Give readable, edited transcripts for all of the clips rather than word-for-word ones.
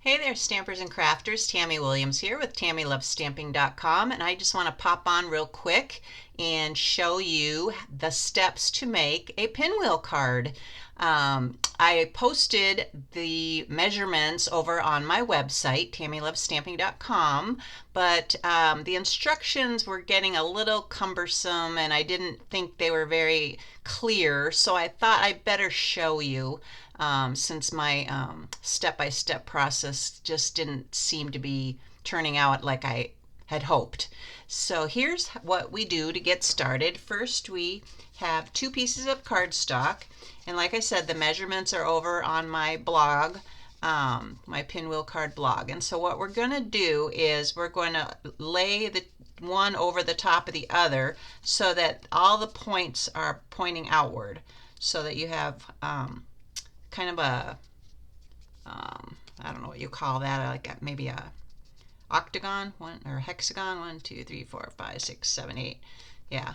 Hey there, stampers and crafters. Tammy Williams here with TammyLovesStamping.com, and I just want to pop on real quick and show you the steps to make a pinwheel card. I posted the measurements over on my website, TammyLovesStamping.com, but the instructions were getting a little cumbersome and I didn't think they were very clear, so I thought I'd better show you. Since my step-by-step process just didn't seem to be turning out like I had hoped. So here's what we do to get started. First, we have 2 pieces of cardstock, and like I said, the measurements are over on my blog, my Pinwheel Card blog. And so what we're going to do is we're going to lay the one over the top of the other so that all the points are pointing outward, so that you have kind of a, I don't know what you call that, like maybe a octagon, one or hexagon, 1, 2, 3, 4, 5, 6, 7, 8, yeah,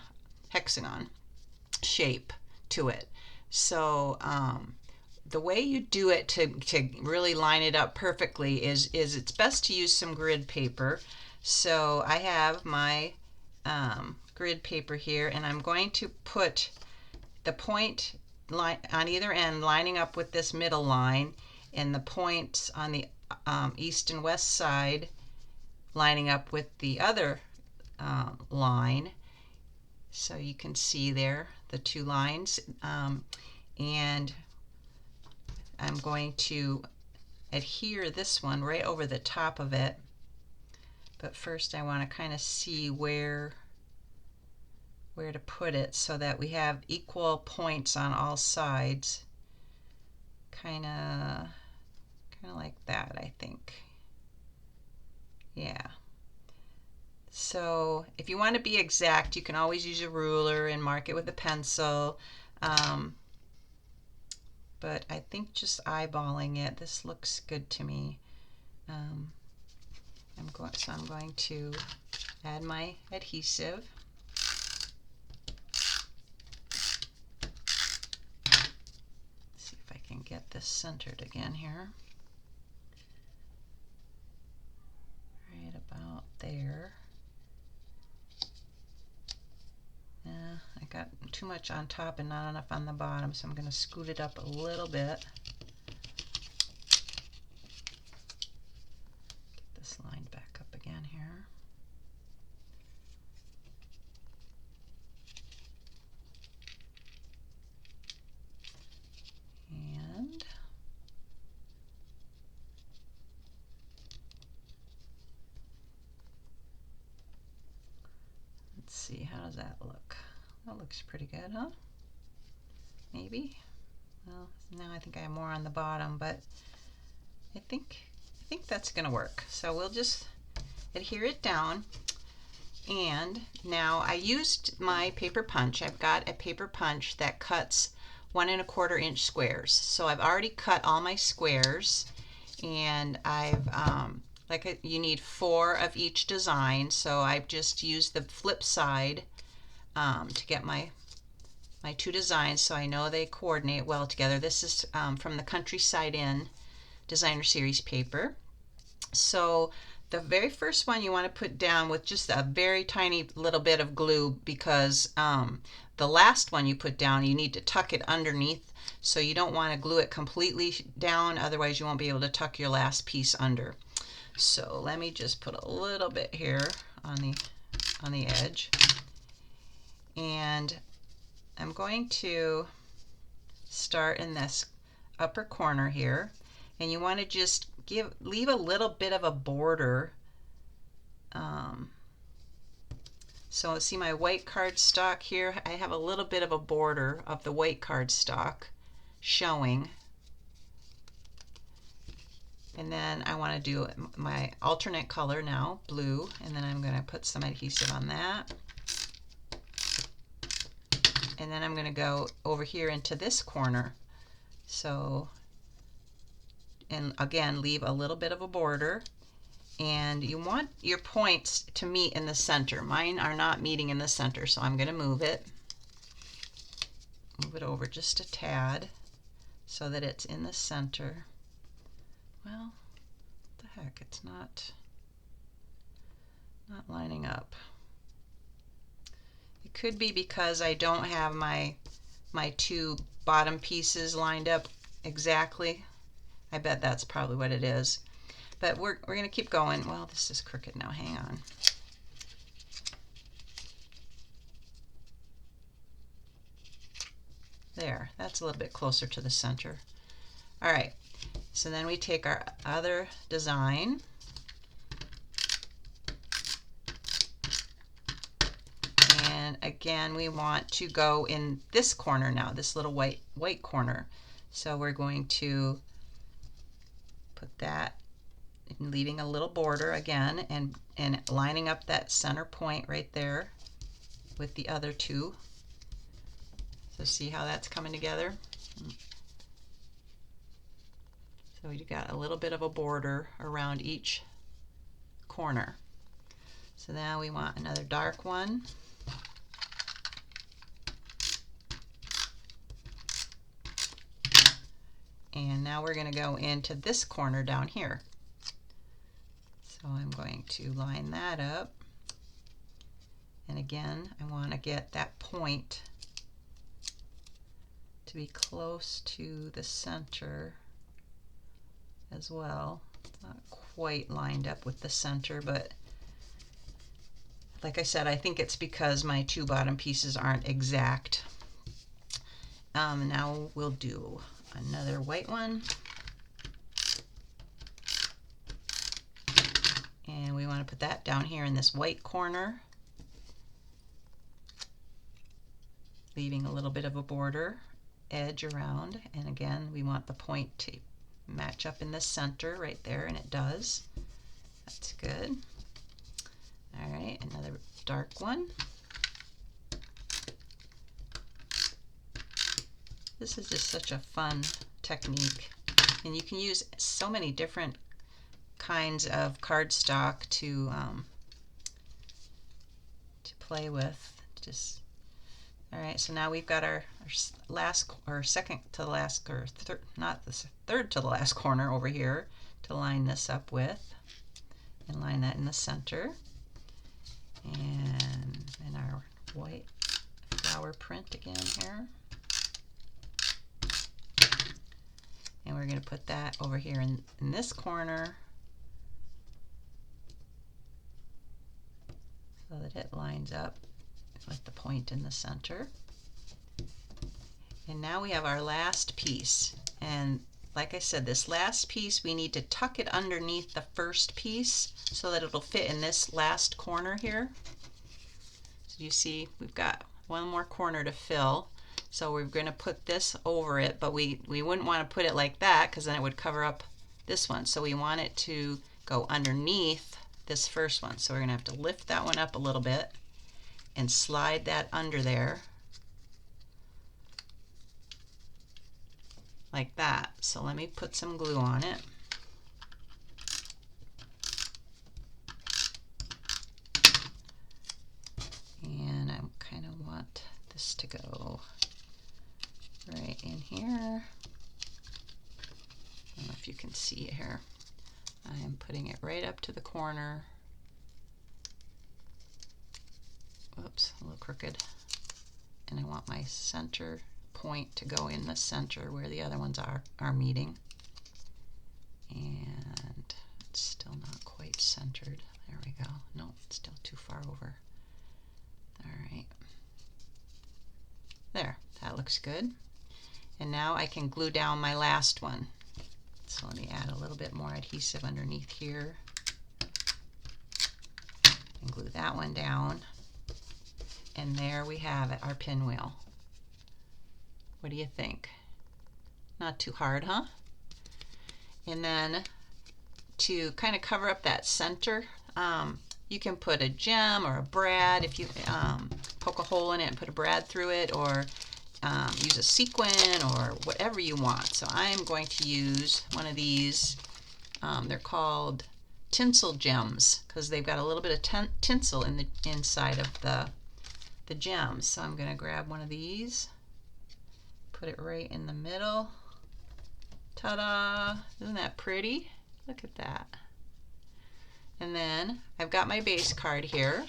hexagon shape to it. So the way you do it to really line it up perfectly is it's best to use some grid paper. So I have my grid paper here, and I'm going to put the point line on either end lining up with this middle line, and the points on the east and west side lining up with the other line. So you can see there the 2 lines, and I'm going to adhere this one right over the top of it, but first I want to kind of see where to put it so that we have equal points on all sides. Kind of like that, I think. Yeah. So if you want to be exact, you can always use a ruler and mark it with a pencil. But I think just eyeballing it, this looks good to me. I'm going to add my adhesive. Get this centered again here. Right about there. I got too much on top and not enough on the bottom, so I'm going to scoot it up a little bit. Get this lined back up again here. And let's see, how does that look? That looks pretty good, huh? Maybe. Well, now I think I have more on the bottom, but I think that's going to work. So we'll just adhere it down. And now I used my paper punch. I've got a paper punch that cuts 1 1/4 inch squares. So I've already cut all my squares, and I've you need 4 of each design. So I've just used the flip side to get my 2 designs, so I know they coordinate well together. This is from the Countryside Inn Designer Series paper. So the very first one you want to put down with just a very tiny little bit of glue, because the last one you put down, you need to tuck it underneath, so you don't want to glue it completely down, otherwise you won't be able to tuck your last piece under. So let me just put a little bit here on the edge, and I'm going to start in this upper corner here, and you want to just leave a little bit of a border. So see my white cardstock here, I have a little bit of a border of the white cardstock showing. And then I want to do my alternate color now, blue, and then I'm going to put some adhesive on that. And then I'm going to go over here into this corner. So, and again, leave a little bit of a border. And you want your points to meet in the center. Mine are not meeting in the center, so I'm going to move it over just a tad so that it's in the center. Well, the heck? It's not lining up. It could be because I don't have my two bottom pieces lined up exactly. I bet that's probably what it is. But we're going to keep going. Well, this is crooked now. Hang on. There, that's a little bit closer to the center. All right, so then we take our other design and again we want to go in this corner now, this little white corner. So we're going to put that, leaving a little border again, and lining up that center point right there with the other two. So see how that's coming together? So we got a little bit of a border around each corner. So now we want another dark one. And now we're going to go into this corner down here. So I'm going to line that up. And again, I want to get that point to be close to the center as well. It's not quite lined up with the center, but like I said, I think it's because my two bottom pieces aren't exact. Now we'll do another white one. And we want to put that down here in this white corner, leaving a little bit of a border edge around. And again, we want the point to match up in the center right there, and it does. That's good. All right, another dark one. This is just such a fun technique, and you can use so many different kinds of cardstock to play with. Just all right. So now we've got our last, or second to the last, or not the third to the last corner over here to line this up with, and line that in the center. And in our white flower print again here. And we're going to put that over here in this corner so that it lines up with the point in the center. And now we have our last piece. And like I said, this last piece, we need to tuck it underneath the first piece so that it'll fit in this last corner here. So you see, we've got one more corner to fill. So we're going to put this over it, but we wouldn't want to put it like that because then it would cover up this one. So we want it to go underneath this first one. So we're going to have to lift that one up a little bit and slide that under there like that. So let me put some glue on it. And I kind of want this to go right in here. I don't know if you can see it here. I am putting it right up to the corner. Whoops, a little crooked. And I want my center point to go in the center where the other ones are meeting. And it's still not quite centered. There we go. No, it's still too far over. All right. There, that looks good. And now I can glue down my last one. So let me add a little bit more adhesive underneath here. And glue that one down. And there we have it, our pinwheel. What do you think? Not too hard, huh? And then to kind of cover up that center, you can put a gem or a brad if you poke a hole in it and put a brad through it, or use a sequin or whatever you want. So I'm going to use one of these. They're called tinsel gems because they've got a little bit of tinsel in the inside of the gems. So I'm going to grab one of these, put it right in the middle. Ta-da! Isn't that pretty? Look at that. And then I've got my base card here.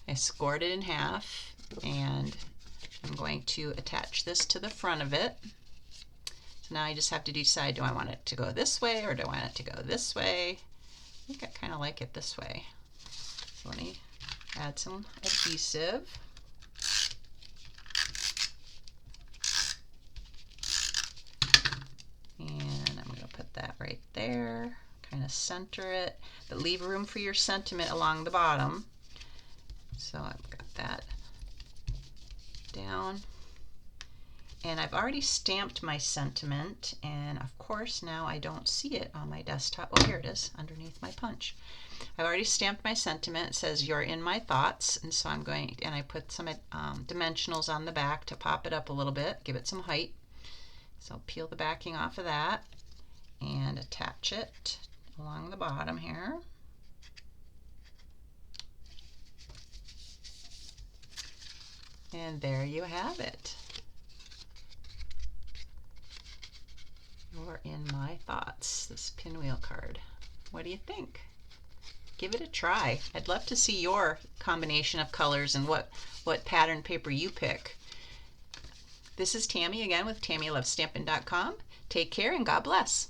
I scored it in half, and I'm going to attach this to the front of it. So now I just have to decide, do I want it to go this way or do I want it to go this way? I think I kind of like it this way. So let me add some adhesive. And I'm going to put that right there, kind of center it, but leave room for your sentiment along the bottom. So I've got that down. And I've already stamped my sentiment, and of course now I don't see it on my desktop. Oh, here it is, underneath my punch. I've already stamped my sentiment. It says, "You're in my thoughts," and so I'm going, and I put some dimensionals on the back to pop it up a little bit, give it some height. So peel the backing off of that and attach it along the bottom here. And there you have it. You're in my thoughts, this pinwheel card. What do you think? Give it a try. I'd love to see your combination of colors and what pattern paper you pick. This is Tammy again with TammyLovesStampin.com. Take care and God bless.